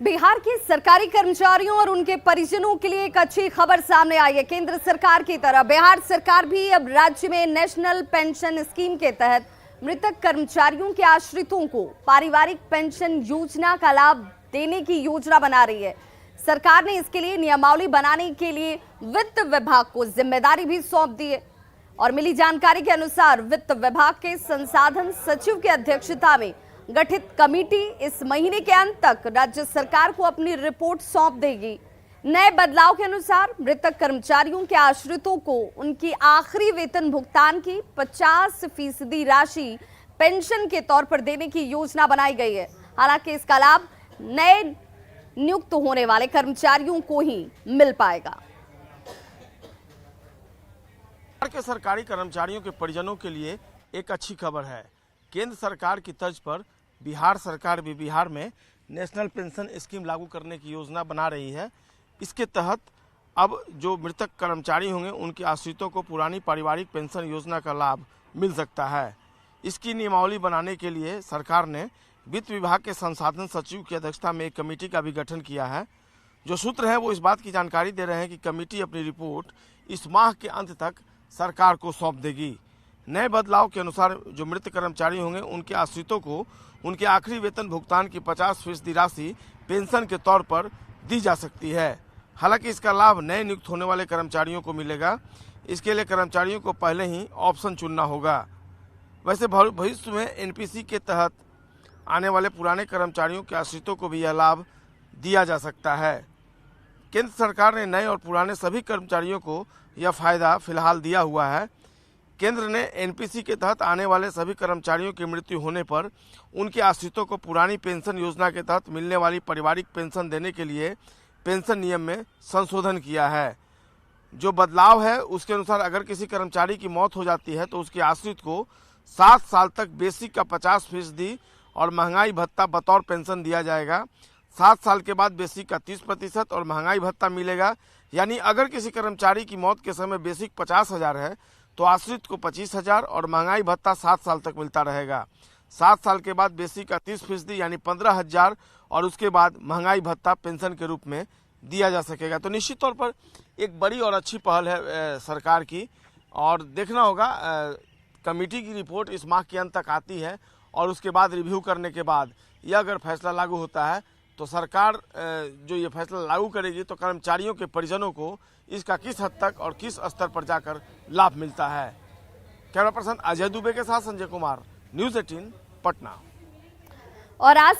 बिहार के सरकारी कर्मचारियों और उनके परिजनों के लिए एक अच्छी खबर सामने आई है। केंद्र सरकार की तरह बिहार सरकार भी अब राज्य में नेशनल पेंशन स्कीम के तहत मृतक कर्मचारियों के आश्रितों को पारिवारिक पेंशन योजना का लाभ देने की योजना बना रही है। सरकार ने इसके लिए नियमावली बनाने के लिए वित्त विभाग को जिम्मेदारी भी सौंप दी है और मिली जानकारी के अनुसार वित्त विभाग के संसाधन सचिव की अध्यक्षता में गठित कमेटी इस महीने के अंत तक राज्य सरकार को अपनी रिपोर्ट सौंप देगी। नए बदलाव के अनुसार मृतक कर्मचारियों के आश्रितों को उनकी आखिरी वेतन भुगतान की 50% राशि पेंशन के तौर पर देने की योजना बनाई गई है। हालांकि इसका लाभ नए नियुक्त होने वाले कर्मचारियों को ही मिल पाएगा। बिहार के सरकारी कर्मचारियों के परिजनों के लिए एक अच्छी खबर है। केंद्र सरकार की तर्ज पर बिहार सरकार भी बिहार में नेशनल पेंशन स्कीम लागू करने की योजना बना रही है। इसके तहत अब जो मृतक कर्मचारी होंगे उनके आश्रितों को पुरानी पारिवारिक पेंशन योजना का लाभ मिल सकता है। इसकी नियमावली बनाने के लिए सरकार ने वित्त विभाग के संसाधन सचिव की अध्यक्षता में एक कमेटी का भी गठन किया है। जो सूत्र हैं वो इस बात की जानकारी दे रहे हैं कि कमेटी अपनी रिपोर्ट इस माह के अंत तक सरकार को सौंप देगी। नए बदलाव के अनुसार जो मृत कर्मचारी होंगे उनके आश्रितों को उनके आखिरी वेतन भुगतान की 50% राशि पेंशन के तौर पर दी जा सकती है। हालांकि इसका लाभ नए नियुक्त होने वाले कर्मचारियों को मिलेगा। इसके लिए कर्मचारियों को पहले ही ऑप्शन चुनना होगा। वैसे भविष्य में एनपीसी के तहत आने वाले पुराने कर्मचारियों के आश्रितों को भी यह लाभ दिया जा सकता है। केंद्र सरकार ने नए और पुराने सभी कर्मचारियों को यह फायदा फिलहाल दिया हुआ है। केंद्र ने एनपीसी के तहत आने वाले सभी कर्मचारियों की मृत्यु होने पर उनके आश्रितों को पुरानी पेंशन योजना के तहत मिलने वाली पारिवारिक पेंशन देने के लिए पेंशन नियम में संशोधन किया है। जो बदलाव है उसके अनुसार अगर किसी कर्मचारी की मौत हो जाती है तो उसके आश्रित को 7 साल तक बेसिक का 50% और महंगाई भत्ता बतौर पेंशन दिया जाएगा। 7 साल के बाद बेसिक का 30% और महंगाई भत्ता मिलेगा। यानी अगर किसी कर्मचारी की मौत के समय बेसिक 50,000 है तो आश्रित को 25,000 और महंगाई भत्ता 7 साल तक मिलता रहेगा। 7 साल के बाद बेसिक का 30% यानी 15,000 और उसके बाद महंगाई भत्ता पेंशन के रूप में दिया जा सकेगा। तो निश्चित तौर पर एक बड़ी और अच्छी पहल है सरकार की और देखना होगा कमेटी की रिपोर्ट इस माह के अंत तक आती है और उसके बाद रिव्यू करने के बाद यह अगर फैसला लागू होता है तो सरकार जो ये फैसला लागू करेगी तो कर्मचारियों के परिजनों को इसका किस हद तक और किस स्तर पर जाकर लाभ मिलता है। कैमरा पर्सन अजय दुबे के साथ संजय कुमार, न्यूज़ 18 पटना। और आज